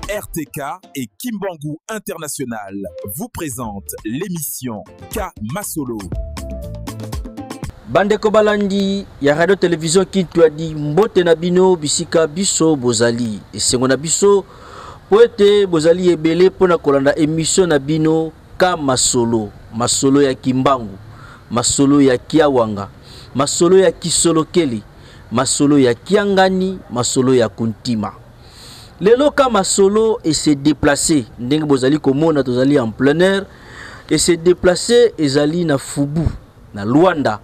RTK et Kimbangu International vous présentent l'émission K Masolo. Bandeko balandi ya radio télévision Kintu adi mbote na bino bisika biso bozali esengo na biso poete bozali ebele pona kolanda émission na bino K Masolo, masolo ya Kimbangu, masolo ya Kiawanga, masolo ya Kisolokeli, masolo ya Kiangani, masolo ya Kuntima. Lelo K Masolo et se déplacer ndenge bozali komona tozali en plein air et se déplacer ezali na Fubu na Luanda.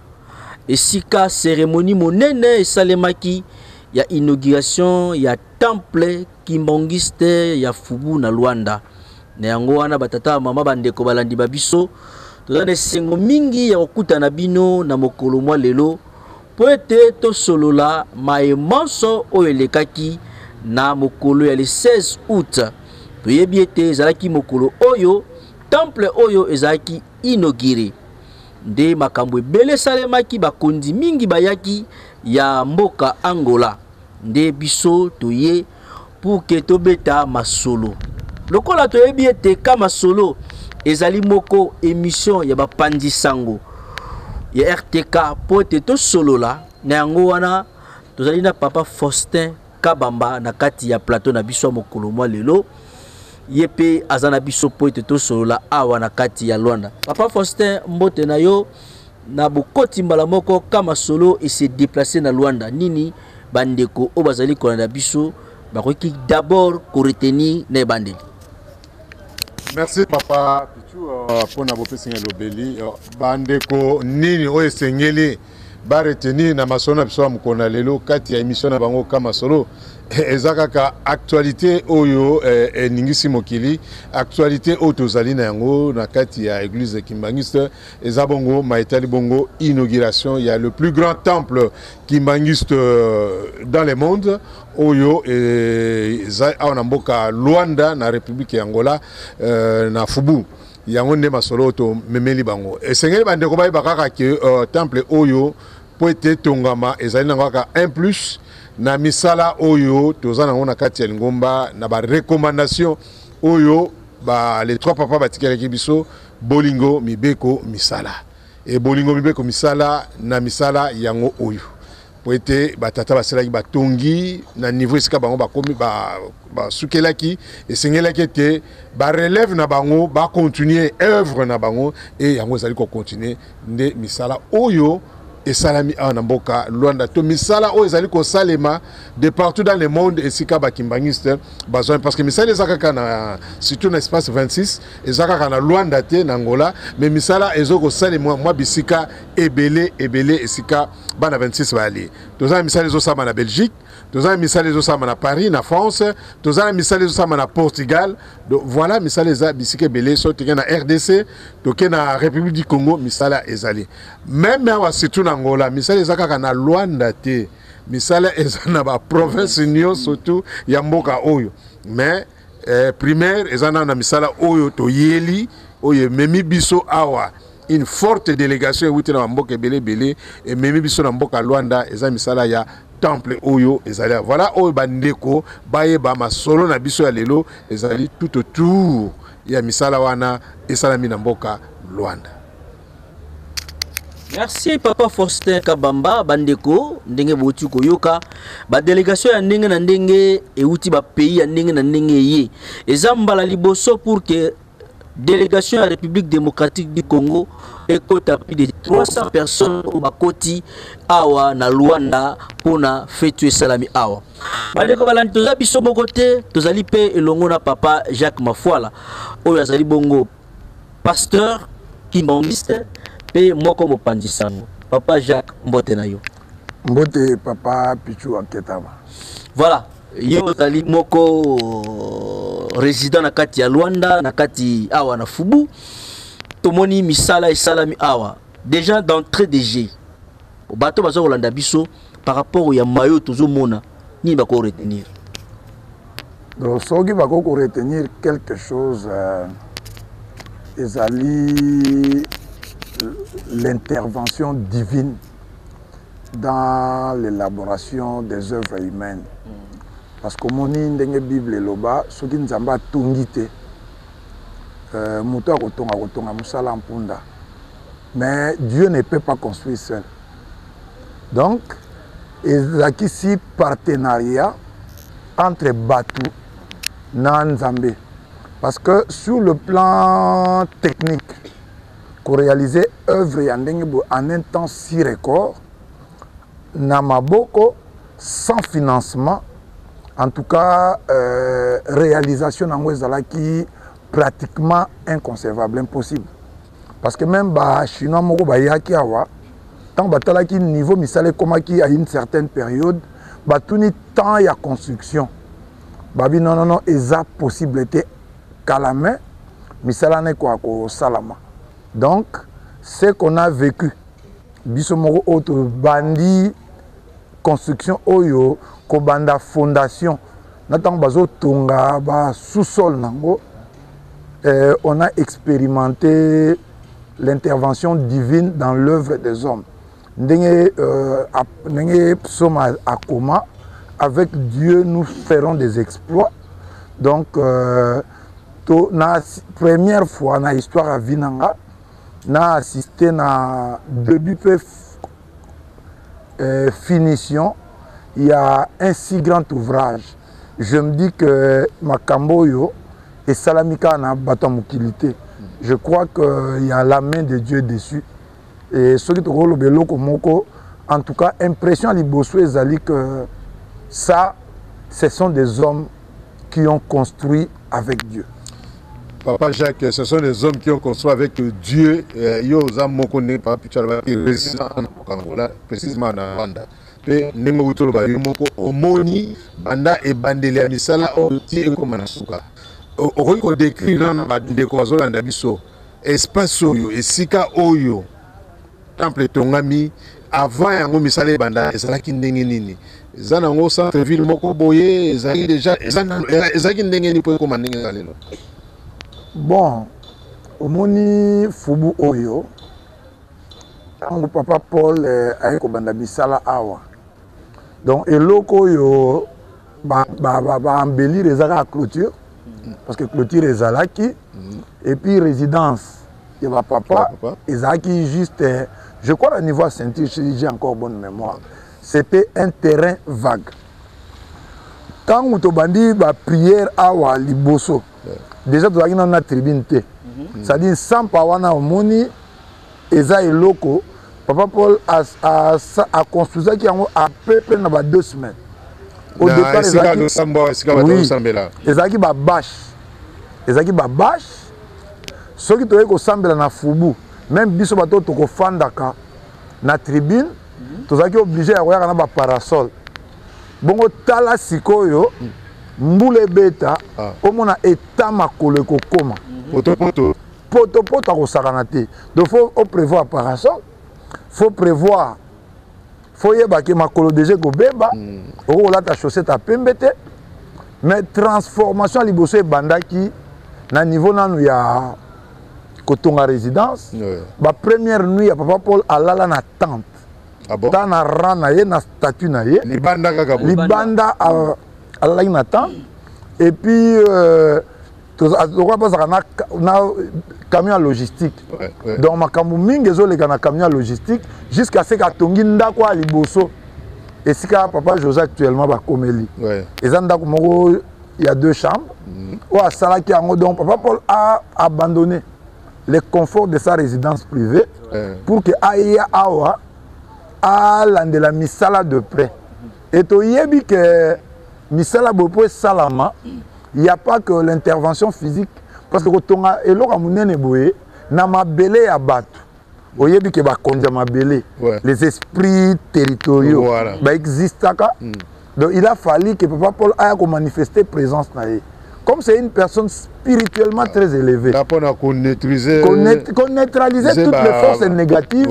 Esika cérémonie monene esalemaki ya inauguration ya temple kimbangiste ya Fubu na Luanda. Na yango wana batata mama bandeko balandi babiso tozana sengo mingi ya kokuta na bino na mokolo mwa lelo po ete to solola maemanso oyo elekaki na mokolo ya le 16 août. Toyebi ete ezalaki mokolo oyo temple oyo ezalaki inauguré. Nde makambo ebele salemaki bakondi mingi bayaki ya mboka Angola. Nde biso toye pour que tobeta masolo. Lokola toyebi ete K Masolo ezali moko émission ya bapandi sango ya RTK po ete to solola na yango wana tozali na papa Faustin Kabamba na kati ya plateau na biso mokolo mwa lelo yepe azana biso po ete to solola awa na kati ya Luanda. Papa Faustin mbote na yo na bokoti mbala moko K Masolo et se déplacer na Luanda nini bandeko o bazali kolanda biso bakoki d'abord ko retenir na bandeli. Merci papa Pichu pour na bopé singa lobeli bandeko nini o esengeli ba retenir na masona biso mukona lelo kati ya émission na bango K Masolo ezakaka actualité oyo ningisi mokili actualité oyo tozali na yango na kati ya église kimbangiste ezabongo maitali bongo inauguration ya le plus grand temple kimbangiste dans le monde oyo na mboka Luanda na République ya Angola na Fubu yango nde masolo to memeli bango esengeli bandeko bayi bakaka ke temple oyo po ete tongama ezali na ngaka 1+ na misala oyo tozana ngona kati ya Lingomba na ba recommandation oyo ba les trois papa batikelaki biso bolingo mibeko misala et bolingo mibeko misala na misala yango oyo poete batata baselaki batongi na niveau esika bango bakomi ba sukelaki esengelaki te ba relève na bango ba continuer œuvre na bango et yango ezali ko continuer nde misala oyo et salami en mboka Luanda to misala o ezali ko salema de partout dans le monde et sika ba kimbangiste besoin parce que misala ezaka na surtout na espace 26 ezaka na Luanda te na Angola mais misala ezoko salema moi bisika ebele esika bana 26 bali tozana misala ezo sama na Belgique tozana misala ezo sama na Paris na France tozana misala ezo sama na Portugal donc voilà misala eza bisika ebele so te na RDC to ke na République du Congo misala ezali même à surtout Angola misala ezaka na Luanda te misala ezana ba province nyo surtout ya mboka oyo mais primaire ezana na misala oyo to yeli oyo memi biso awa une forte délégation wuti na mboka belé et memi biso na mboka Luanda eza misala ya temple oyo ezali voilà oyo bandeko baye ba masolo na biso ya lelo ezali tout autour ya misala wana esalami na mboka Luanda. Merci papa Faustin Kabamba bandeko ndenge boti koyoka ba délégation ya ndenge na ndenge euti ba pays ya ndenge na ndenge ye ezambala liboso pour que délégation à la République démocratique du Congo ekota plus de 300 personnes au bakoti awa na Luanda pona fetu salami awa bandeko balandi toza biso bokote tozali pe elongo na papa Jacques Mafuala oyo azali bongo pasteur kimbangiste pe moko mopanzi sango papa Jacques mbote na yo mbote papa Pichu Anketama voilà yo zali moko résident na kati ya Luanda na kati awa na Fubu tomoni misala et salami awa déjà d'entrée de jeu bato bazo kolanda biso par rapport ya mayo tozomona ni bako retenir donc soki bako retenir quelque chose ezali l'intervention divine dans l'élaboration des œuvres humaines. parce que moni ndenge Bible loba soki nzamba atongi te moto akotonga mosala mpunda. Mais Dieu ne peut pas construire seul. Donc, il y a ici partenariat entre Batu et Nzambe. Parce que sur le plan technique, pour réaliser œuvre en un temps si record, Namaboko, sans financement, en tout cas, réalisation qui pratiquement inconcevable, impossible. Parce que même les Chinois, tant que niveau misale comme qui à une certaine période, tout le temps il y a construction. Non, il y a possibilité qu'à la main, misala n'est quoi salama. Donc, ce qu'on a vécu, bisomoro autre bandi construction oyo ko banda fondation, n'attend bazo tonga ba sous-sol nango, on a expérimenté l'intervention divine dans l'œuvre des hommes. Ndenge psaume à coma, avec Dieu nous ferons des exploits. Donc, la première fois dans l'histoire à Vinanga, n'a assisté à début finition, il y a un si grand ouvrage. Je me dis que Makamboyo et Salamika na batamukilité. Je crois qu'il y a la main de Dieu dessus. Et ce qui te rôle en tout cas, impression à l'Ibosso et Zali que ça, ce sont des hommes qui ont construit avec Dieu. Papa Jacques, ce sont des hommes qui ont construit avec Dieu. Précisément en Rwanda. Omoni banda e bandele misala oti ekomanasuka. Okoki décrire na décoration na biso espace oyo esika oyo temple tongami avant yango misala e banda ezalaki ndenge nini. Eza nango centre ville moko boye ezali déjà ezalaki ndenge nini po ekoma ndenge lelo. Bon, omoni fubu oyo tango papa Paul ayeko banda bisala awa. Donc, et loko yo embellir les à clôture, parce que clôture est zalaki, et puis résidence, il va papa, et zaki juste, je crois au niveau ceinture, j'ai encore bonne mémoire, c'était un terrain vague. Quand on a bandi la prière à Liboso, déjà tu as une tribune, c'est-à-dire sans pawana omoni, et ça est loko. Papa Paul a construit ça qui a peu près 2 semaines. Au départ, ils ont bâche. Ils ont bâche. Ceux qui ont ressemblé na fubu, même biso bato to fandaka na tribune, tous ont obligé à avoir un parasol. Bongo tala sikoyo, mbule beta, comme on a état makolo kokoma. Poto ko saranate. Donc faut prévoir parasol. Faut prévoir, faut y avoir ma colo déjà go beba, ou là ta chaussette à pembete, mais transformation à l'Ibosso et Bandaki, na niveau nan il y a Kotonga résidence, ba première nuit à papa Paul à la na tente, ta na rana ye na statue na ye, libanda à la na tente, et puis na camion logistique. Donc ma kamoumingue les camion logistique jusqu'à ce qu'atongi ndako à Liboso et si papa José actuellement va comeli. Et il y a 2 chambres. Ou à Salaki donc papa Paul a abandonné les conforts de sa résidence privée pour que Aïa Awa a de la misala de près. Et tu yebi que misala bopo salama. Il n'y a pas que l'intervention physique. Parce que quand on a les esprits territoriaux existent. Donc il a fallu que Papa Paul ait manifesté présence. Comme c'est une personne spirituellement très élevée. Qu'on neutraliser toutes les forces négatives.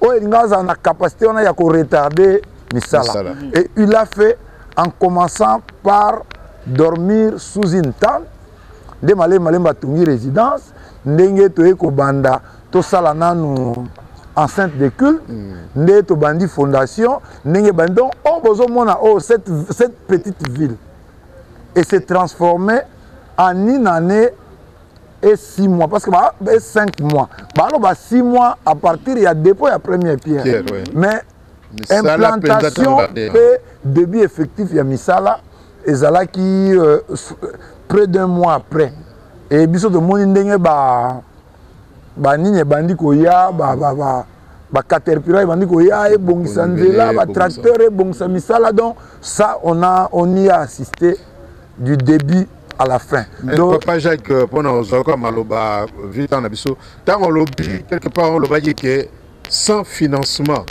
On a la capacité de retarder Misala. Et il l'a fait en commençant par dormir sous une tente, de malé batungi résidence, ndenge toye ko banda to sala nanu enceinte de culte, ndenge to bandi fondation, ndenge bandon on bozo mona cette petite ville et s'est transformé en une année et 6 mois. Parce que 5 mois. Alors, 6 mois à partir, il y a dépôt et la première pierre. Oui. Mais implantation et début effectif, il y a Misala. Et Zala qui, près d'un mois après. Et biso de mon indenge, nini bandi koya, caterpillar bandi koya, et bongisa nzela, tracteur et bongisa Misala. Donc, ça, on y a assisté du début à la fin. Donc, Papa Jacques, pendant que Maloba vite en abisso, tant on lobby, quelque part on l'a dit que sans financement,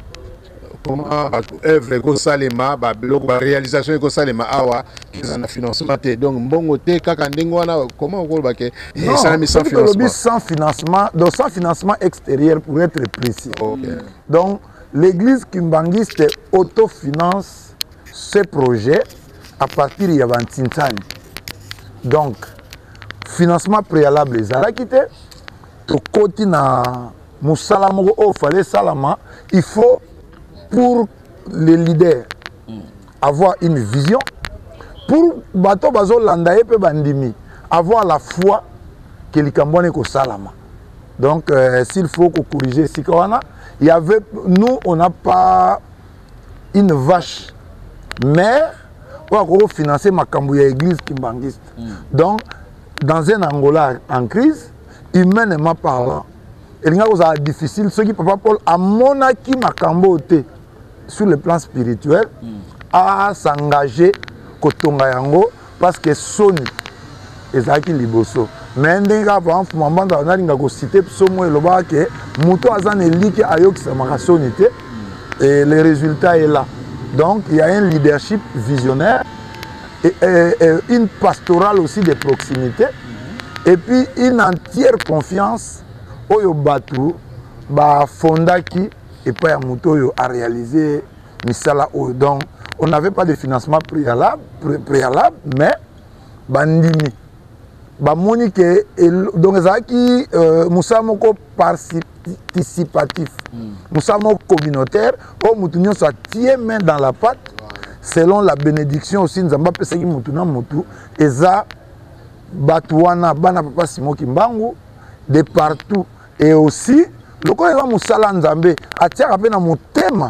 comment œuvre go salema, la réalisation go salema awa, qu'ils en a financement. Donc, bon côté, comment on va que sans financement? Sans financement, donc sans financement extérieur pour être précis. Okay. Donc, l'église kimbangiste autofinance ce projet à partir de Yavantintani. Donc, financement préalable, les Arakite, au côté na Moussalamoko, au Fale Salama, il faut, pour les leaders, avoir une vision, pour Bato Bazo Landaye pe Bandimi, avoir la foi que les Cambouane ko Salama. Donc, s'il faut corriger Sikawana, il y avait, nous, on n'a pas une vache mère pour financer ma cambouille église kimbangiste. Donc, dans un Angola en crise, humainement parlant, il y a difficile, ce qui Papa Paul a monaki ma cambote sur le plan spirituel, à s'engager kotonga yango parce que Sony ezaki liboso. Mais ndinga avant maman dans na ko citer somo eloba ke muto azan eliki ayokisa makasonité et le résultat est là. Donc il y a un leadership visionnaire et une pastorale aussi de proximité et puis une entière confiance au Batu ba fondaki et pas muto yo a réalisé misala o. Donc on n'avait pas de financement préalable mais bandimi bamoni ke donc ezaki Moussa moko participatif Moussa moko communautaire o mutu nyonso atie main dans la pâte selon la bénédiction aussi nzamba pesaki mutu na mutu eza batu wana bana papa Simon Kimbangu de partout et aussi lokola eza musala nzambe atiaka pe na motema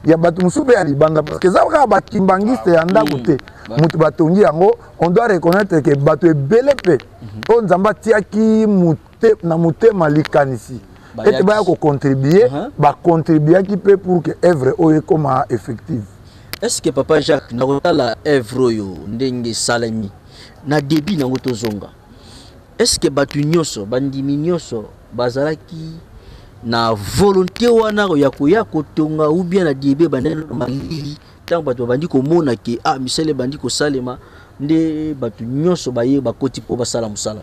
ya batu musupe ya libanda parce que za ka ba kimbangiste ya ndako te mutu batongi yango on doit reconnaître que batu ebele pe o nzamba tiaki na motema likanisi et ba ko contribuer ba contribuer qui peut pour que œuvre oyo comme effective. Est-ce que Papa Jacques na kotala œuvre yo ndenge salami na début na ngotozonga? Est-ce que batu nyonso bandimi nyonso bazalaki na volonté wana ya koya kotonga ou bien na diebe bandelo malili tant bato bandi ko mona ke misele bandi ko salema nde batu nyonso baye bakoti po basala musala?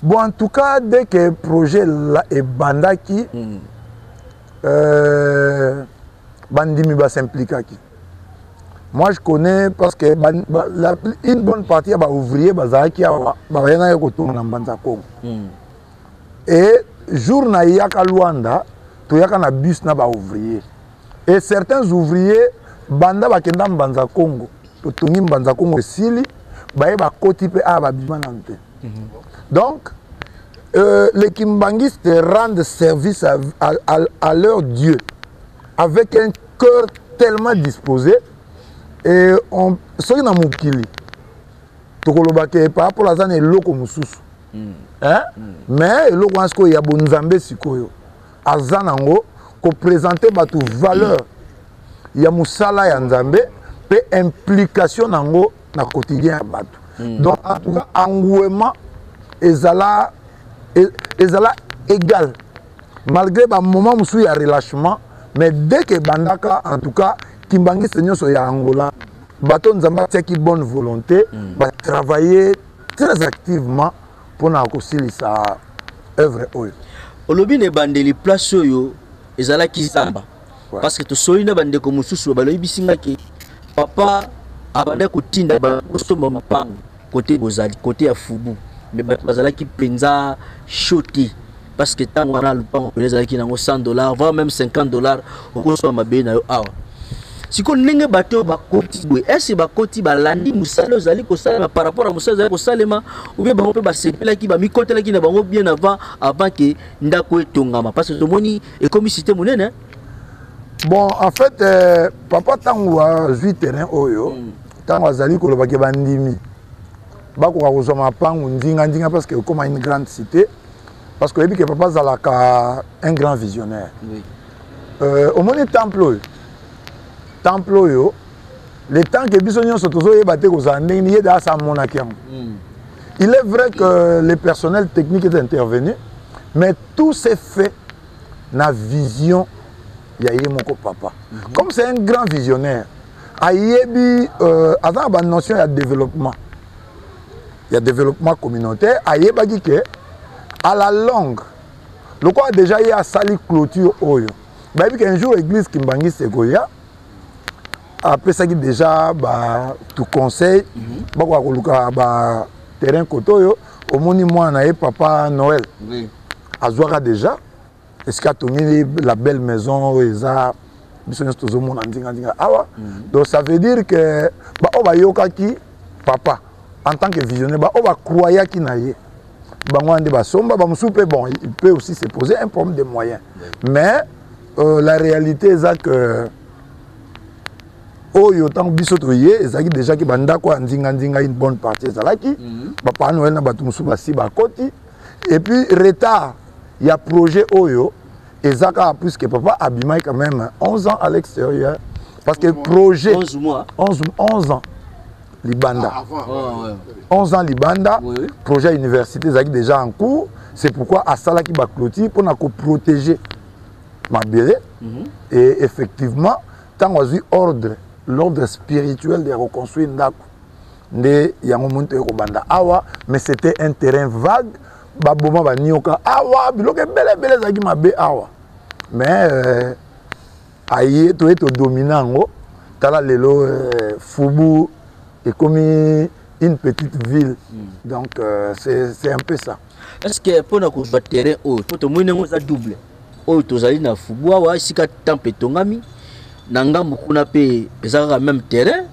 Bon, en tout cas dès que le projet là est bandaki bandimi ba s'impliquaki. Moi je connais parce que une bonne partie ba ouvrier bazaki ba yana ko tourna na Mbanza Kongo. Et jour na yaka Luanda to yaka na bus na ba ouvrier et certains ouvriers banda bakenda Mbanza Kongo to tongi Mbanza Kongo esili baye ba koti pe ba bimanante. Donc les kimbangistes rendent service à leur Dieu avec un cœur tellement disposé et on soki na mukili to kolobake par rapport à zane loko mususu. Mais le Wansko ya bonzambe sikoyo azanango ko présenter batu valeur ya musala ya nzambe pe implication nango na quotidien ya batu. Donc en tout cas engouement ezala égal malgré ba moment musu ya relâchement mais dès que bandaka en tout cas kimbangi nyonso ya Angola bato nzamba tiaki bonne volonté ba travailler très activement pour na kosilisa œuvre oyo. Olobi ne bandeli place oyo ezala kizamba parce que to soina bande ko mususu baloyi bisinga ke papa abanda kotinda ba kosomba mapango côté bozali côté ya fubu mais bazala ki penza shoti parce que tant on a le pan ezala ki nango $100 voire même $50 okosoma mabe na yo awa. Si on n'est pas bakoti, est-ce que bakoti balandi musala ozali ko salema par rapport à musala ozali ko salema ou bien bango pe ba sepela ki ba mi kotela ki na bango bien avant que ndako etongama parce que to moni et comme cité monene. Bon, en fait, papa tango a joué terrain oyo, tango azali ko lobaki bandimi. Bako ka kozoma pangu ndinga parce que comme une grande cité parce que que papa zalaka un grand visionnaire. Oui. Au moni temple oyo le temps que bisonyo sotozo yebate ko zande ni yeda sa monaki. Il est vrai que le personnel technique est intervenu mais tout s'est fait na vision ya yemoko papa. Comme c'est un grand visionnaire, ayebi avant la notion de développement. Il y a développement communautaire, ayebaki ke à la longue. Le quoi déjà il y a sali clôture oyo. Bah un jour l'église Kimbangi Segoya après ça qui déjà bah tout conseil ba ko koluka ba terrain kotoyo au moni moi na papa Noël. Oui. Azwaka déjà est-ce qu'a tourné la belle maison eza bisonyo tozo mona ndinga awa. Donc ça veut dire que ba o ba yokaki papa en tant que visionnaire ba o ba croya ki na ye. Bangwande ba somba ba musupe bon il peut aussi se poser un problème de moyens. Mais la réalité est que oh yo tant biso toye ezaki déjà ki banda ko ndinga une bonne partie ezalaki papa Noël na batu musuba si ba koti et puis retard il y a projet oyo ezaka plus que papa abima quand même 11 ans à l'extérieur parce que projet 11 mois 11 ans Libanda 11 ans Libanda oui. Projet université ezaki déjà en cours c'est pourquoi asala ki ba clôture pour na ko protéger Mabele et effectivement tant on a eu l'ordre spirituel de reconstruire Ndako nde yango monte ko banda awa mais c'était un terrain vague baboma ba nioka awa biloke bele zaki mabe awa mais aye to eto dominango tala lelo Fubu est comme une petite ville donc c'est un peu ça. Est-ce que pour na ko ba terrain o to moine ngo za double oyo tozali na Fubu awa sika temple tongami na ngambo kuna pe ezaka même terrain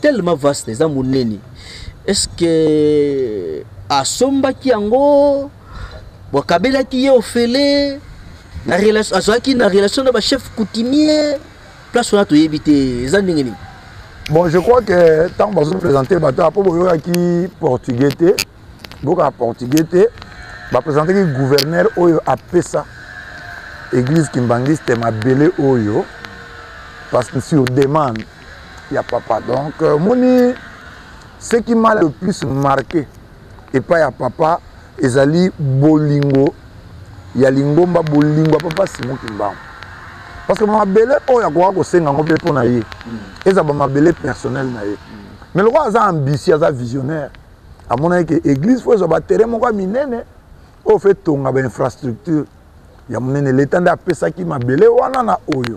tellement vaste eza monene. Est-ce que asombaki yango wakabelaki ye ofele na relation azwaki na relation na ba chef coutumier place on a toyebite eza ndenge nini? Bon, je crois que tant que vous présentez bateau après boyoki portugais te boka portugais te ba présenter que gouverneur oyo apesa église Kimbangi c'était Mabele oyo parce que sur demande il y a papa donc moni ce qui m'a le plus marqué et pas ya papa ezali bolingo ya lingomba bolingo papa Simon Kimbangu parce que Mabele oyo kwa ko senga ngo pe pona ye eza ba Mabele personnel na ye mais le roi a ambitieux a visionnaire à mon avis que église faut ba terrain moko minene au fait tonga ba infrastructure ya monene l'état d'apesa ki Mabele wana na oyo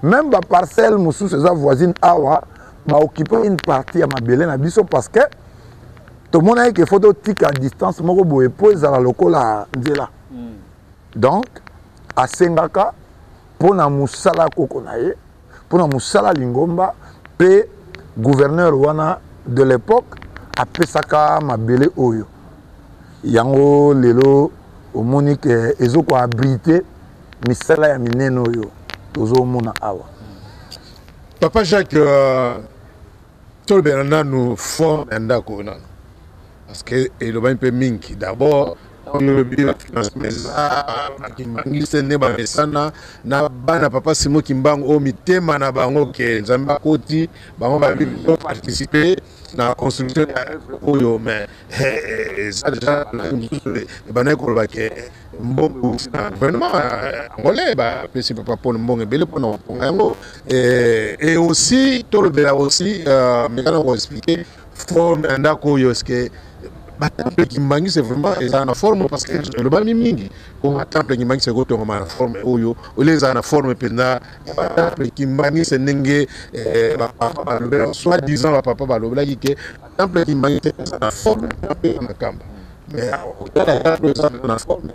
même ba parcelle musu ses voisines awa ba occuper une partie ya Mabele na biso parce que tout le monde a que photo tique à distance moko boye pose la lokola nzela donc à Sengaka pour na musala koko na ye pour na musala lingomba pe gouverneur wana de l'époque apesaka Mabele oyo yango lelo omoni ke ezoko abrité misala ya minene oyo tozomona awa. Papa Jacques tolbena nous forme ndako na parce que il va un peu minki d'abord le financement na bana papa Simon Kimbangu o mitema na bango ke nzamba koti bango ba participer na construction oyo mais ça déjà bana ko ba ke mbongo vraiment ngolé ba pesi papa pour mbongo bele pour non et aussi tout le aussi mais quand on expliquer forme ndako yo ce que temple Kimbangi c'est vraiment en forme parce que le bami mingi pour temple Kimbangi c'est goto en forme oyo les en forme pena temple Kimbangi c'est nenge papa soit disant papa balobla ki temple Kimbangi c'est en forme en kamba mais en forme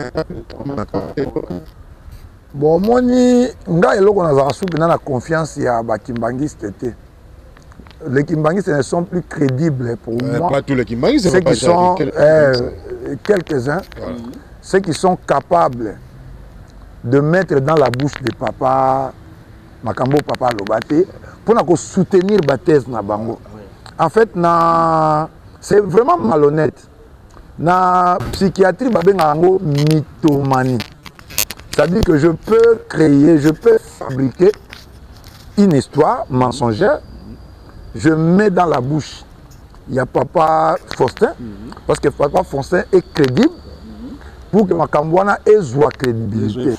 Bon, moni, nga eloko na za soupe na confiance ya ba kimbangistes té. Les kimbangistes ne sont plus crédibles pour moi. Pas tous les kimbangistes, ceux qui sont quelques-uns, ceux qui sont capables de mettre dans la bouche de papa Makambo papa Lobate pour soutenir la thèse na bango. En fait, c'est vraiment malhonnête. Na psychiatrie babenga ngo mythomanie. C'est-à-dire que je peux créer, je peux fabriquer une histoire mensongère, je mets dans la bouche. Il y a papa Faustin, parce que papa Faustin est crédible, pour que Makambouana ait soit crédibilité.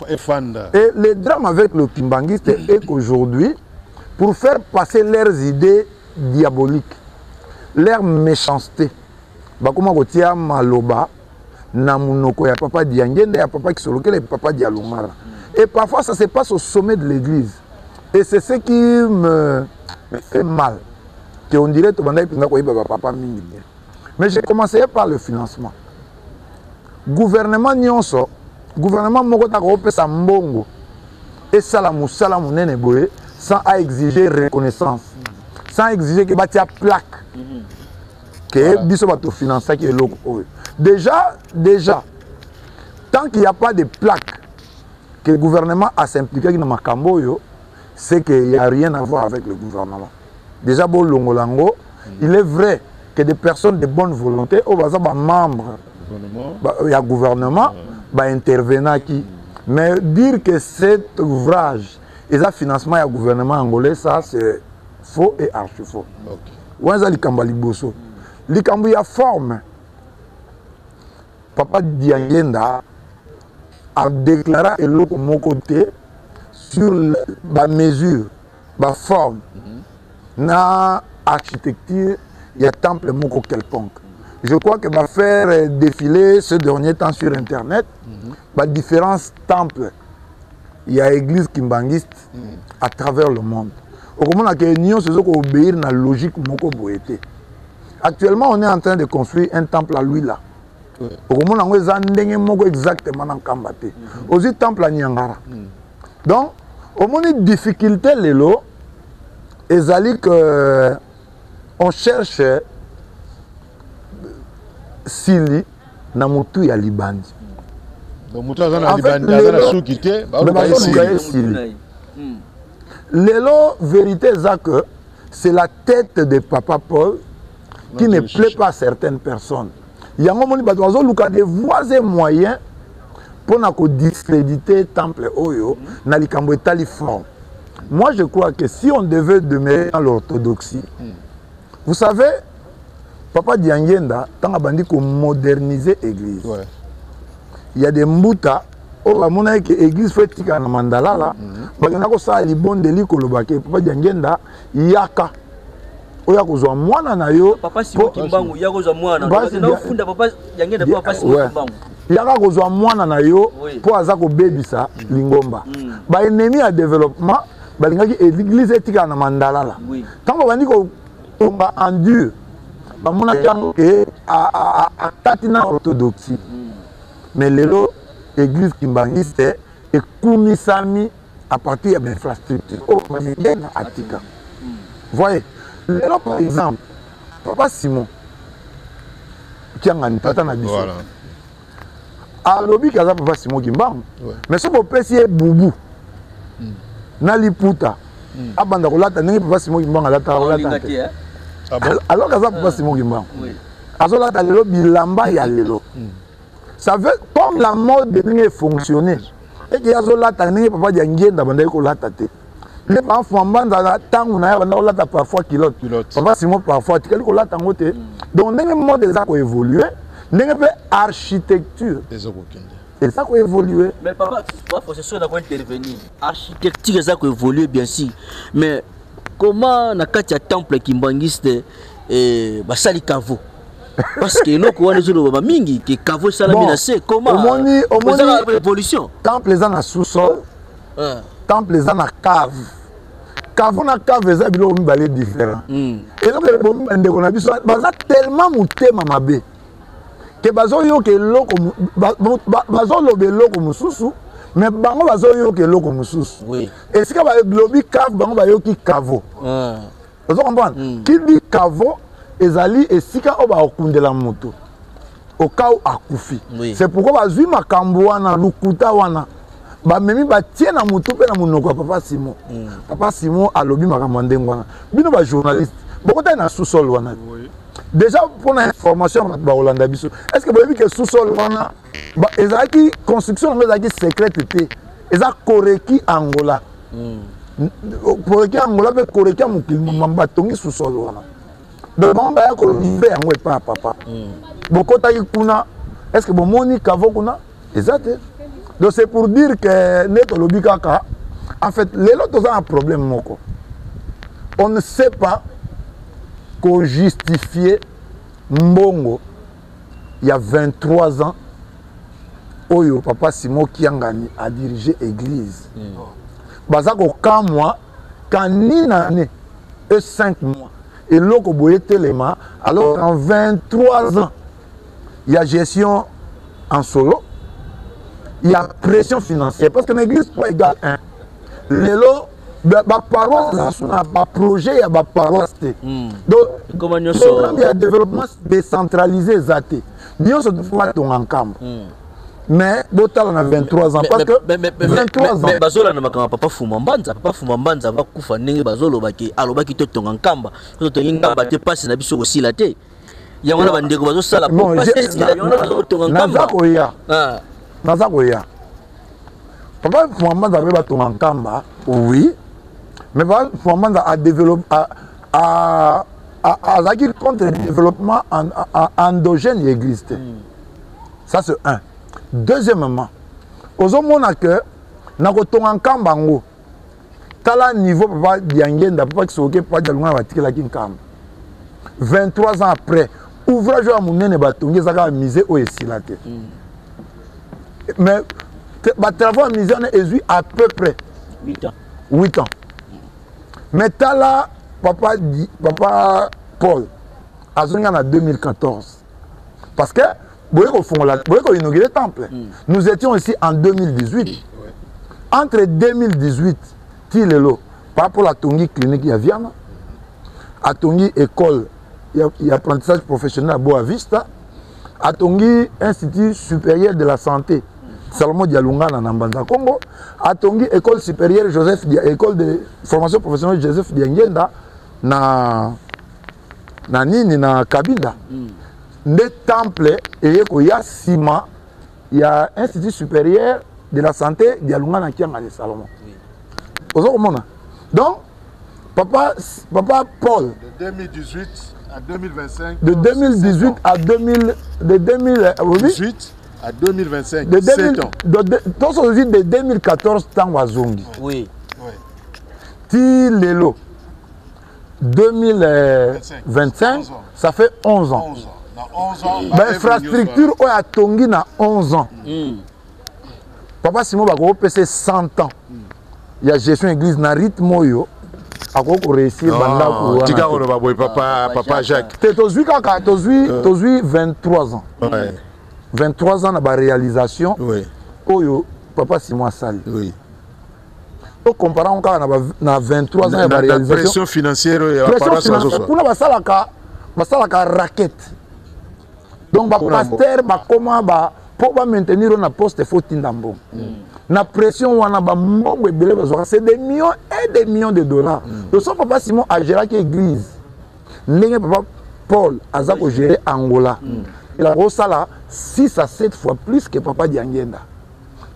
Et le drame avec le Kimbangiste est qu'aujourd'hui, pour faire passer leurs idées diaboliques, leur méchanceté, bakoma kotia maloba na munoko ya papa Diangende ya papa Kisoloke et papa Dialumara. Et parfois ça se passe au sommet de l'église. Et c'est ce qui me fait mal. Que on dirait que papa mingi. Mais j'ai commencé par le financement. Gouvernement nyonso, gouvernement moko ta ko pesa mbongo. Et sala musala munene boye sans exiger reconnaissance. Sans exiger que batia plaque. Que biso bato financer qui est loco. Déjà, tant qu'il n'y a pas de plaque que le gouvernement a s'impliqué dans Makamboyo, c'est qu'il n'y a rien à voir avec le gouvernement. Déjà, bon Longolango, il est vrai que des personnes de bonne volonté, au bas membres, il y a gouvernement, intervenant qui. Mais dire que cet ouvrage est un financement du gouvernement angolais, ça c'est faux et archi faux. Où est-ce que Likambo y a forme. Papa Diangenda a déclaré eloko mon côté sur la mesure, la forme, na architecture, il y a temple moko quelconque. Je crois que va faire défiler ce dernier temps sur internet, différents temples. Il y a église kimbangiste à travers le monde. Au moment où nous devons obéir à la logique moko boété. Actuellement, on est en train de construire un temple à lui là. Au moment où on est exactement dans Kambate. Aussi temple à Nyangara. Donc, au moment de difficulté, on cherche Sili na mutu ya Libandi. Donc, mutu ya Libandi, Lelo, vérité, c'est la tête de Papa Paul qui ne plaît pas à certaines personnes. Il y a un moment où il y a des voies et moyens pour discréditer le temple Oyo, dans les forme. Moi, je crois que si on devait demeurer dans l'orthodoxie, vous savez, Papa Diangenda, tant qu'on moderniser l'église, il y a des mbouta, l'église fait tika na mandala là, il y a des bons délits que Papa Diangenda, yaka. Oya kozwa mwana na yo papa Simon Kimbangu ya kozwa mwana na funda papa Diangenda papa Simon Kimbangu yaka kozwa mwana na yo po aza ko bebisa lingomba ba ennemi ya développement balingaki église etika na mandala la tango bandi ko tomba en Dieu ba mona tango ke a tatina orthodoxie mais lelo église kimbangiste ekumisami à partir de l'infrastructure au manière atika voyez. Là, par exemple, Papa Simon, qui a un tata na biso. A lobi kaza Papa Simon Kimbangu. Mais ce que c'est Boubou. Na liputa. Abanda kolata ndenge Papa Simon Kimbangu alata kolata. Alors kaza Papa Simon Kimbangu. Azola ta lelo bilamba ya lelo. Ça veut comme la mode de ndenge fonctionner. Et que azola ta ndenge Papa Diangenda banda kolata te. Les enfants, on a parfois kilote. Papa Simon parfois, tu as tangote. Donc, on a un mode de ça qui évolue. On a une architecture. Et ça qui évolue. Mais papa, c'est sûr d'avoir intervenu. Architecture, ça qui évolue, bien sûr. Mais comment, dans le temple kimbangiste, Basali Kavo? Parce que l'eau, on est sur le mingi, que Kavo est menacé. Comment? On a une évolution. Temple est en sous-sol. Temple est en cave. Cave na cave eza bilo mibale différent. Et donc le monde on a vu ça tellement monté mamabe. Que bazo yo ke loko bazo lobe loko mususu mais bango bazoyoka eloko mosusu esika balobi cave bango bayoki cavo ozo comprendre qui dit cavo ezali esika oyo bakokundela moto au cas où akufi c'est pourquoi bazwi makambo wana lukuta wana bamemi batie na motu mpe na monoko ya papa Simon papa Simon alobi makambo ndenge wana bino bajournaliste bokotali na sous-sol wana déjà pour la information bakolanda biso est-ce que boyebi ke sous-sol wana ezalaki construction yango ezalaki secrète te eza koreki Angola koreki Angola mpe koreki ya mokili mama batongi sous-sol wana donc bango baya kolobive yango epa ya papa bokotaki kuna est-ce que bomoni kavo kuna eza te. Donc c'est pour dire que neto lobi kaka en fait lelo toza un problème moko on ne sait pas qu'on justifier mbongo il y a 23 ans oyo papa Simon Kiangani a dirigé église baza ko kamwa kanina ne et 5 mois et loko boye telema alors en 23 ans il y a gestion en solo. Il y a pression financière parce que l'église n'est pas égale 1. Lelo, la paroisse, le projet, il y a la paroisse. Donc, il y a développement décentralisé. Nous sommes en camp. Mais, on a 23 ans. Parce que 23 ans. Mais, Bazola n'a pas papa Fumambanza. Papa Fumambanza va couper Nengi Bazolo, Aloba qui te tombe en camp. Tu te passes na biso aussi la tête. Il y a un bandego Bazo Sala. Bon, Nazakoya. Papa Fumambanza avait battu en Kamba, oui, mais Papa Fumambanza a développé, a contre le développement endogène existe. Ça c'est un. Deuxièmement, aux hommes que na kotonga Kamba ngo, tala niveau Papa Diangenda, Papa Kisoke, Papa Dialunga va tirer la Kamba. 23 ans après, ouvrage à mon nene batongi zaka misé au esilate. Mais les travaux misés est à peu près 8 ans. 8 ans. Mais là, papa Paul a en 2014. Parce que vous avez inauguré le temple. Nous étions ici en 2018. Entre 2018 et par rapport à la Tongi clinique, il y a Viana. À Tongi école, il y a apprentissage professionnel à Boavista. À Tongi Institut supérieur de la santé. Salomon Dialunga na Nambanza Congo, à Tongi école supérieure Joseph école de formation professionnelle Joseph Diangenda na nini na Kabinda. Des temples et il y a Sima, il y a Institut supérieur de la santé Dialunga na Kianga de Salomon. Donc papa Paul de 2018 à 2025 de 2018 à 2018 à 2025, de 7 ans. De 2014, temps Wazongi. Oui. Ti Lelo, 2025, ça fait 11 ans. 11 ans. L'infrastructure a Tongi na 11 ans. Papa Simon Bako PC 100 ans. Il y a gestion église na rythme moyo. Ako ko réussir banda ko. Tika ko ba boy papa Jacques. Tozui 23 ans. Ouais. 23 ans de réalisation. Oui. Oyo papa Simon Sali. Oui. Donc comparant encore na 23 ans de réalisation. La pression financière et apparence pour la basalaka raquette. Donc ba pasteur ba comment ba pour maintenir na poste faut tindambo. Na pression wana ba mbongo ebele bazwa c'est des millions et des millions de dollars. Donc son papa Simon a géré l'église. Ndenge papa Paul a géré Angola. Il a reçu 6 à 7 fois plus que papa Diangenda.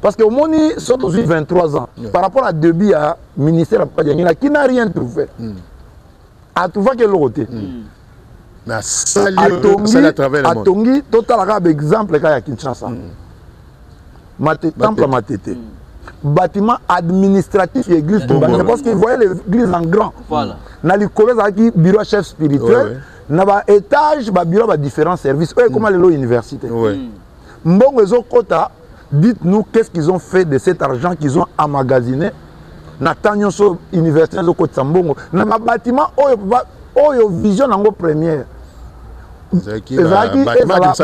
Parce que au moins, ils sont aujourd'hui 23 ans. Par rapport à début à ministère de papa Diangenda, qui n'a rien trouvé. A trouvé quel côté. À travers le monde. À Tongi, total exemple à Kinshasa. Temple Matete. Bâtiment administratif et église. Parce qu'ils voyaient l'église en grand. Voilà. Dans les collèges, bureau chef spirituel. Dans l'étage, bureau de différents services. Comment les universités. Mbongo Kota, dites-nous qu'est-ce qu'ils ont fait de cet argent qu'ils ont emmagasiné. Natanyo so université de Kota Mbongo. Dans le bâtiment, oyo vision en première.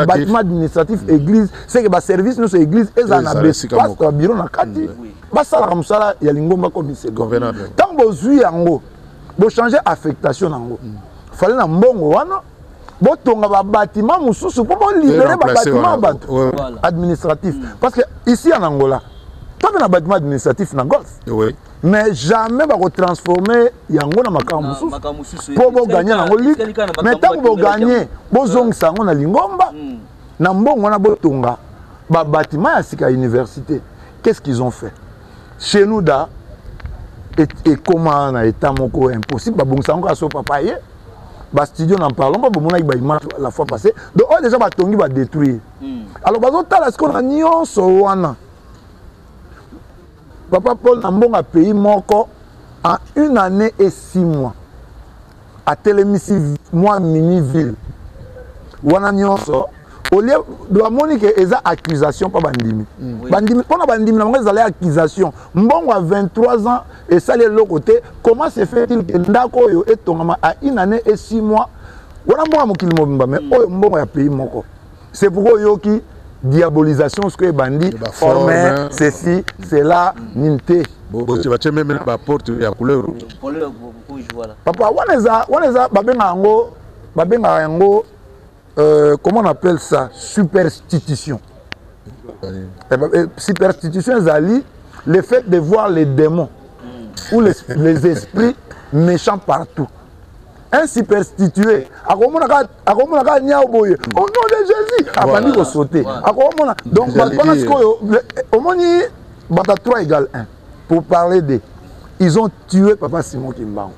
bâtiment administratif église c'est que ba service nous église eza na espace to bureau na kati basala comme ça ya lingomba comme c'est convenable tant bozui yango bo changer affectation nango fallait na mbongo wana bo tonga ba bâtiment mususu pour libérer ba bâtiment administratif parce que ici en Angola tant na bâtiment administratif na golf mais jamais va transformer yango na makambo mususu pour gagner nango mais tant que gagner bozong sango na lingomba na mbongo na botonga ba bâtiment ya sika université qu'est-ce qu'ils ont fait chez nous da et comment na état moko impossible ba bongisa ngo aso papa ye ba studio n'en parlons pas bon na ba image la fois passée donc déjà ba tongi ba détruire alors bazo tala ce qu'on a nyonso wana Papa Paul Nambong a payé Moko en 1 année et 6 mois. À Télémissi, moi, mini-ville. Wana nyonso. Au lieu de la monique, il y a accusation, pas bandimi. Bandimi, pendant bandimi, il y a accusation. Mbongo a 23 ans et ça, de l'autre côté, comment se fait-il que Ndako et Tongama à 1 année et 6 mois? Wana mbongo a mokili mobimba, mais mbongo a payé Moko. C'est pourquoi Yoki. Diabolisation, ce que les bandits forment, ceci, cela, ninte. Tu vas même la porte et la couleur. Papa, comment on appelle ça? Superstition. Superstition, Zali, le fait de voir les démons ou les esprits méchants partout. Un superstitué, au nom de Jésus, a pas sauter. Donc, au moins, 3 égale 1. Pour parler de, ils ont tué Papa Simon Kimbangu.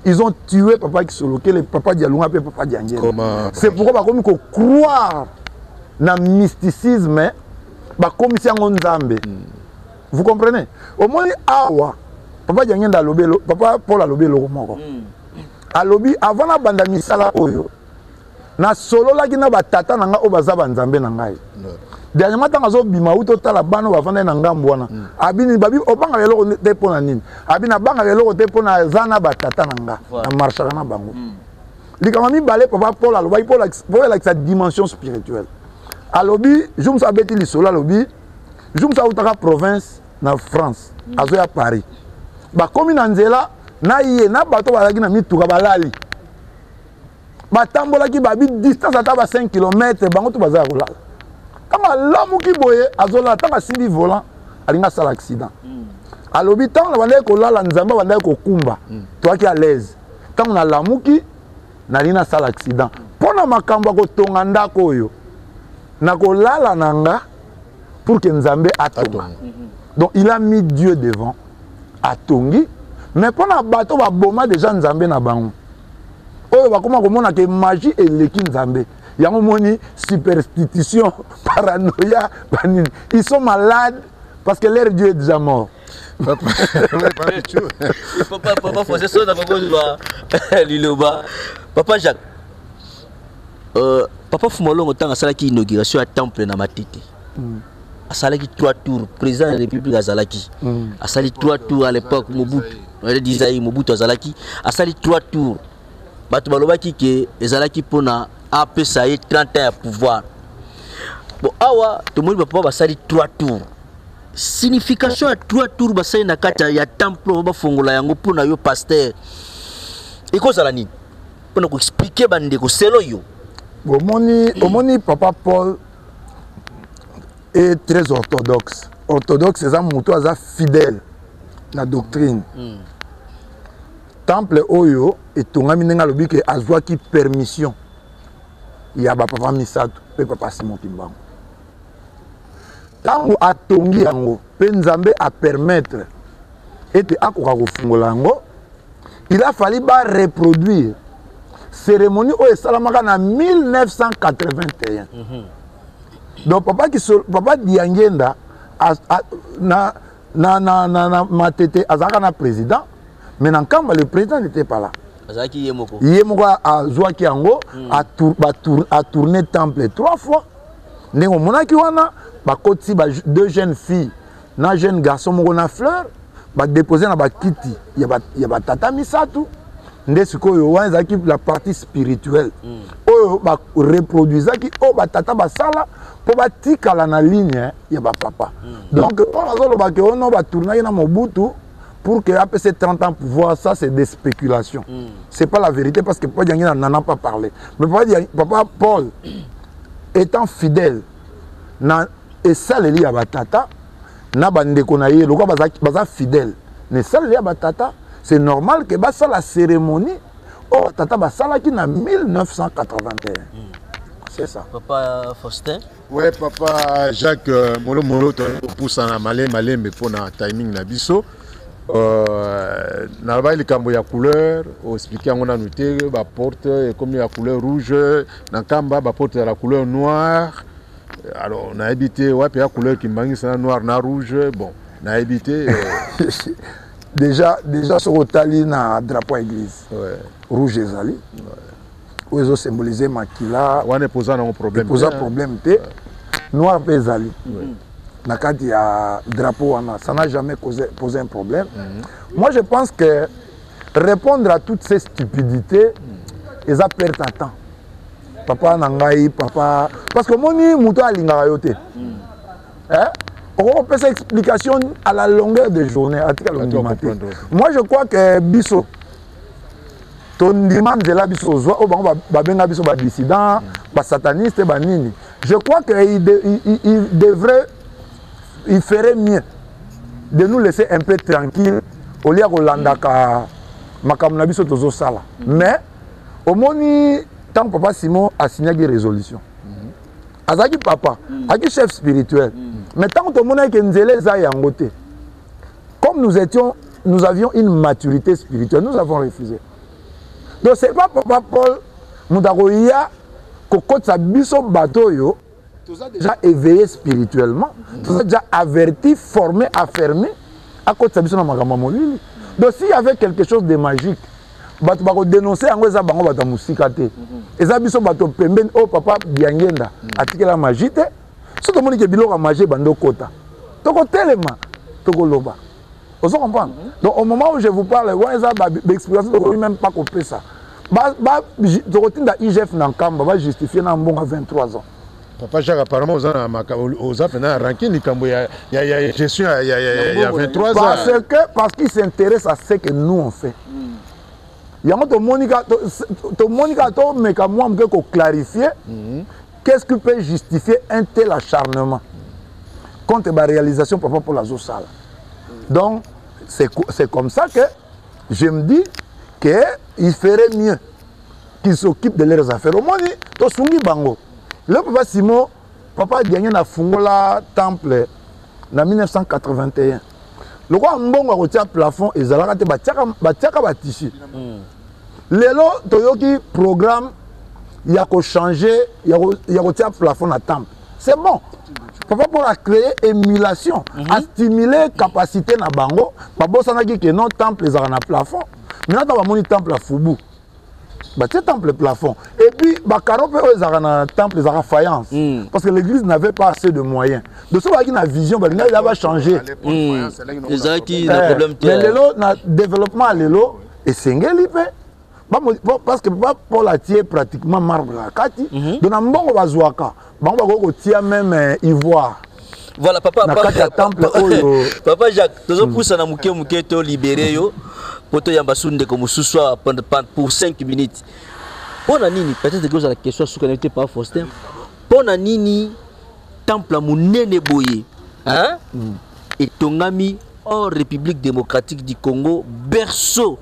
Ils ont tué Papa Kisoloke, le Papa Dialounga et Papa Diangé. C'est pourquoi il faut croire dans le mysticisme, comme si on Nzambe. Vous comprenez? Au moins, Papa Diangé Papa Paul a lobé le roman. Alobi avant la banda misala oyo na solo la kina batata nanga o baza banzambe na ngai dernièrement tant azo bima uto tala bano bafanda na ngambo wana abini babi obanga lelo te pona nini abina banga lelo te pona zana batata nanga na marcha na bango likama mi balé Papa Paul alobi pour sa dimension spirituelle alobi jumsa abeti li solo alobi jumsa utaka province na France azo ya Paris ba komi na nzela na iye na bato balaki na mituka balali batambolaki babi distance ata ba 5 km bango to bazala kolala tanga lamuki boye azola tanga simbi volant alinga sala accident alobi tanga bandai kolala nzamba bandai kokumba toaki à l'aise tanga na lamuki na lina sala accident pona makambo ko tonga ndako oyo na kolala nanga pour que nzambe atonga donc il a mis Dieu devant atongi. Mais pour les bateaux, il déjà Nzambe na bango. Oh, comment on que magie et l'équipe Nzambe. Il y a une superstition, paranoïa. Ils sont malades parce que leur Dieu est déjà mort. Papa, c'est ça, Papa Jacques. Papa Fumolong, autant à ça qui inauguration à temple na matite. À ça qui 3 tours, président de la République Azalaki. À ça 3 tours à l'époque, Mobutu. Dizaï Mobutu Azalaki a sali 3 tours. Bato balobaki ke ezalaki pona AP ça y 30 ans à pouvoir. Bon awa to moni papa ba sali 3 tours. Signification à 3 tours ba sali na kata ya temple ba fongola yango pona yo pasteur. Eko zala nini? Pona ko expliquer bande ko selo yo. Omoni Papa Paul est très orthodoxe. Orthodoxe c'est un mouton à fidèle. La doctrine. Temple Oyo et Tongami Nenga lobi que azwa ki permission. Il y a Papa Misato et Papa Simon Kimbangu. Tango a tongi yango, pe Nzambe a permettre et akoka kofungola yango, il a fallu reproduire cérémonie au Salamaka en 1981. Donc Papa Diangenda na matete azaka na président mais nan kamba le président n'était pas là azaki yemoko azwaki yango a tourné temple 3 fois ndenge monaki wana bakoti ba 2 jeunes filles na jeune garçon moko na fleur ba déposer na bakiti ya ba tata misato nde sikoyo wana ezalaki la partie spirituelle oyo bareproduisaki oyo batata basala mpo batikala na ligne ya bapapa donc oyo azolobaki ono batournaki na Mobutu pour que apc 30 ans pouvoir, ça c'est des spéculations. C'est pas la vérité parce que Papa Diangenda n'en a pas parlé. Mais Papa Paul étant fidèle et ça les à batata na bande konaye le quoi baza fidèle. Mais ça les à batata c'est normal que ça la cérémonie oh tata basala qui na 1981. C'est ça. Papa Faustin. Ouais papa Jacques Molo pousse en malé mais pour na timing na biso. Na ba likambo ya couleur expliquer on a noté ba porte comme la couleur rouge na kamba ba porte la couleur noire alors on a habité ouais puis la couleur qui mangi c'est noir na rouge bon on a habité déjà sur otali na drapeau église ouais rouge ezali où ils ont symbolisé makila on est posant un problème problème té noir ezali na kati ya drapeau wana, ça n'a jamais posé un problème. Moi je pense que répondre à toutes ces stupidités, ils a perdu un temps. Papa nangai, papa parce que moni muto alinga yote. On peut cette explication à la longueur des journées, à tout matin. Moi je crois que biso ton demande de la biso zo ba benga biso ba dissident, ba sataniste ba nini. Je crois que il devrait il ferait mieux de nous laisser un peu tranquille au lieu de landaka makamunabiso tozo sala. Mais au moni tant que papa Simon a signé des résolutions. Azaki papa, aki chef spirituel. Mais tant que mona que nzele za yangote. Comme nous avions une maturité spirituelle, nous avons refusé. Donc c'est pas papa Paul Mudaroya kokotsa biso batoyo. Tout a déjà éveillé spirituellement, tout a déjà averti, formé, affermé à cause de ça. Donc s'il y avait quelque chose de magique, tu vas dénoncer en fait ça bango bata musikate. Et ça biso bato pemben oh papa Diangenda atike la magie te. Si tout le monde qui biloko magie bando kota. Toko telema, toko loba. Vous comprenez? Donc au moment où je vous parle, ouais ça l'explication de même pas copier ça. Tu retiens dans IGF Nankamba va justifier dans bon à 23 ans. Papa Jacques, apparemment, aux ranking, il y a gestion il y a 23 ans. Parce qu'il s'intéresse à ce que nous on fait. Il y a Monica, mais quand moi, je veux clarifier qu'est-ce qui peut justifier un tel acharnement contre la réalisation papa pour la Zosala. Donc, c'est comme ça que je me dis qu'il ferait mieux qu'ils s'occupent de leurs affaires. Au moins, to sungi bango. Le papa Simon, papa Diangenda a fondé le temple en 1981. Le roi Mbongo a retiré le plafond et il a retiré tissu. Lelo, Toyoki programme, il a changé, il a retiré le plafond dans le temple. C'est bon. Papa pour créer émulation, à stimuler la capacité de Bango, papa s'en a dit que non temple est dans le plafond. Maintenant, on va monter le temple à Foubou. C'est temple plafond. Et puis, Bakaro le temple de faïence. Parce que l'église n'avait pas assez de moyens. De ce qui a une vision, il va changer. Les gens qui ont un problème. Mais le développement à l'élo, et c'est un parce que pour la tirer pratiquement marbre la kati. Donc, on va zouaka. On va tirer même ivoire. Voilà, papa Jacques, tu as poussé à mouké to libéré yo. Poto Yambasunde comme sous-soir pour 5 minutes. Pour nini, peut-être que vous avez la question sur connecté par Faustin. Pour nini, temple à Mounene Boye, hein? Et Tongami en République démocratique du Congo, berceau,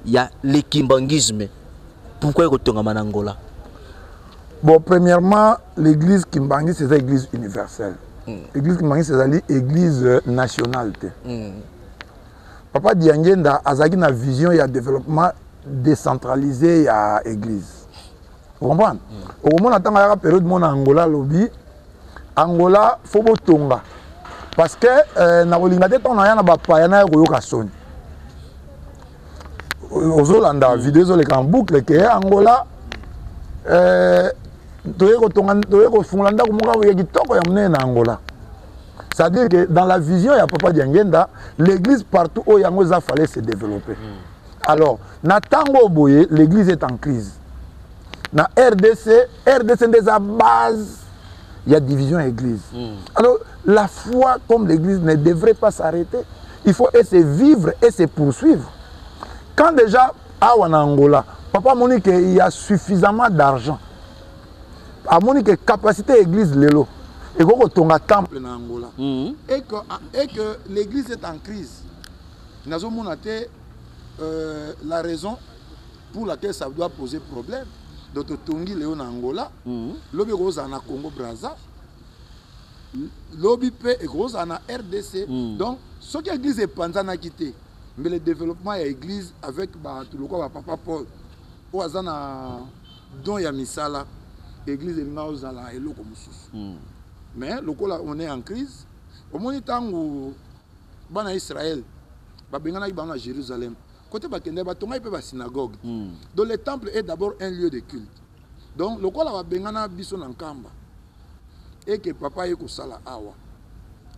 il y a le kimbangisme. Pourquoi il y a en Angola? Bon, premièrement, l'église Kimbangi, c'est l'église universelle. L'église Kimbangi, c'est l'église nationale. Papa Diangenda a une vision, il y a développement décentralisé, il y a l'église. Vous comprenez? Au moment où on a une période de Angola, Angola, il faut tonga. Parce que dans le Lingate, on a un payana qui est sonné. Aux Hollandais, vidéo les en boucle, que Angola, c'est-à-dire que dans la vision, il y a Papa Diangenda, l'église partout où il y a fallait se développer. Alors, na tango boye, l'église est en crise. Na RDC est à base, il y a division église. Alors, la foi comme l'église ne devrait pas s'arrêter. Il faut essayer de vivre et se poursuivre. Quand déjà, à Angola, papa m'a dit qu'il y a suffisamment d'argent. À mon dit que capacité église lélo. Et qu'on retourne à temple en Angola. Et que l'église est en crise. Nous avons la raison pour laquelle ça doit poser problème. D'autres Tongi Léon Angola, lobby rose en Congo Brazza, lobby P et rose en RDC. Donc, ce qui l'église est pendant quitté, mais le développement de l'église avec tout le quoi papa Paul, au Azana don ya misala, l'église est nausala et l'eau comme sous. Mais le là on est en crise. Au moment où bana Israël, babengana ibana Jérusalem. Côté bakende batonga ipe ba synagogue. Donc le temple est d'abord un lieu de culte. Donc le kola babengana biso na nkamba. Et que papa yeko sala awa.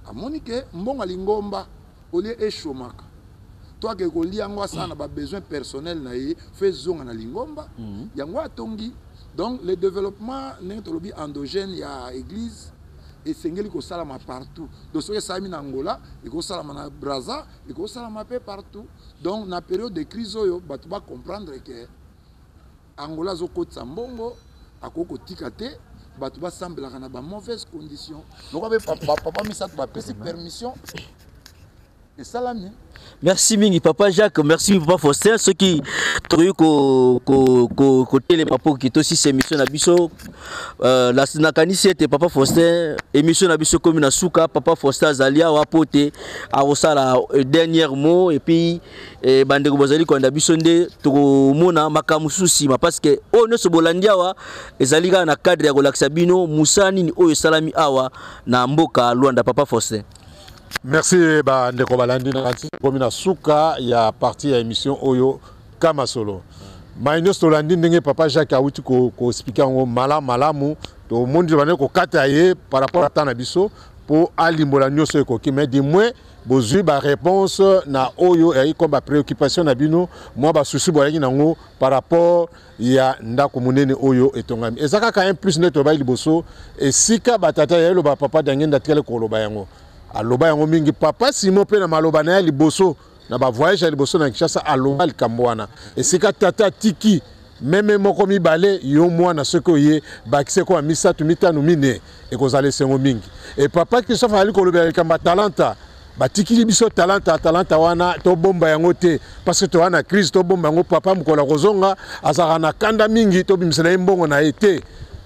Amoni ke mbonga lingomba olie eshomaka. Toi que ko liangwa sana ba besoin personnel na ye fait zonga na lingomba. Yangwa tongi. Donc le développement n'entolobi endogène ya église et sengeli ko salama partout. Donc ce que ça na Angola, il ko salama na Brazza, il ko salama partout. Donc na période de crise oyo batu ba comprendre que Angola zo ko tsambongo akoko tikate batu ba sambela na ba mauvaise condition. Donc papa mi ça ba pesi permission. Et salami. Merci Mingi, Papa Jacques, merci Papa Faustin, ceux qui trouvent côté les papas qui aussi ces émissions Nabiso, la Sinakani c'était Papa Faustin, émission Nabiso comme une souka, Papa Faustin Zalia, Wapote, Arosala, dernier mot, et puis Bandego Bozali, quand Nabiso de Mona, Makamususi, parce que on ne se bolandiawa, et Zaliga na cadre de Relaxabino, Moussani, Oyo Salami Awa, na Mboka, Luanda, Papa Faustin. Merci Ndeko Balandi na souka ya partie ya émission Oyo Kama Solo. Mainos Tolandi ndenge Papa Jacques awuti ko expliquer ngo malamu to mondi bane ko kata ye par rapport à tana biso pour alimbola nyoso ekoki mais du moins bozui ba réponse na Oyo et comme ba préoccupation na bino moi ba souci boyaki nango par rapport ya ndako munene Oyo etongami. Ezaka ka un plus neto ba liboso et sika batata ya lo ba papa dangenda tele ko lo ba yango. Aloba yango mingi papa Simon pe na maloba na ya liboso na ba voyage ya liboso na Kinshasa aloba likamboana esika tata tiki meme moko mibale yo mwana soko ye bakise ko misatu mitanu mine e kozale sengo mingi et papa Christophe ali ko loba likamba talenta batiki biso talenta wana to bomba yango te parce que to wana crise to bomba yango papa mukola kozonga azaka na kanda mingi to bimisela mbongo na ete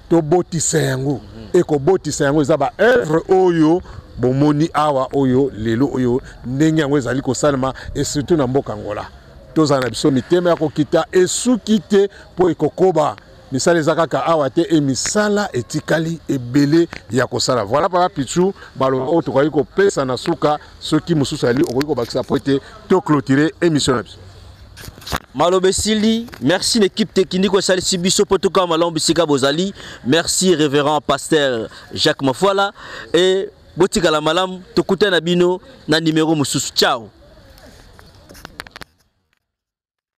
to botisa yango e ko botisa yango za ba œuvre oyo bomoni awa oyo lelo oyo ndenge yango ezali kosalema et surtout na mboka Angola tozana biso mitema ya kokita esukite po ekokoba misala ezaka ka awa te e misala etikali ebele ya kosala voilà papa Pichu balo o to ko pesa na suka soki mususu ali ko bakisa po ete to clôturer émission na biso. Malobe Sili, merci l'équipe technique au Salisi Biso Potoka Malombe Sika Bozali, merci révérend pasteur Jacques Mafuala et Botika la malam, tokute na bino na numéro mususu. Ciao.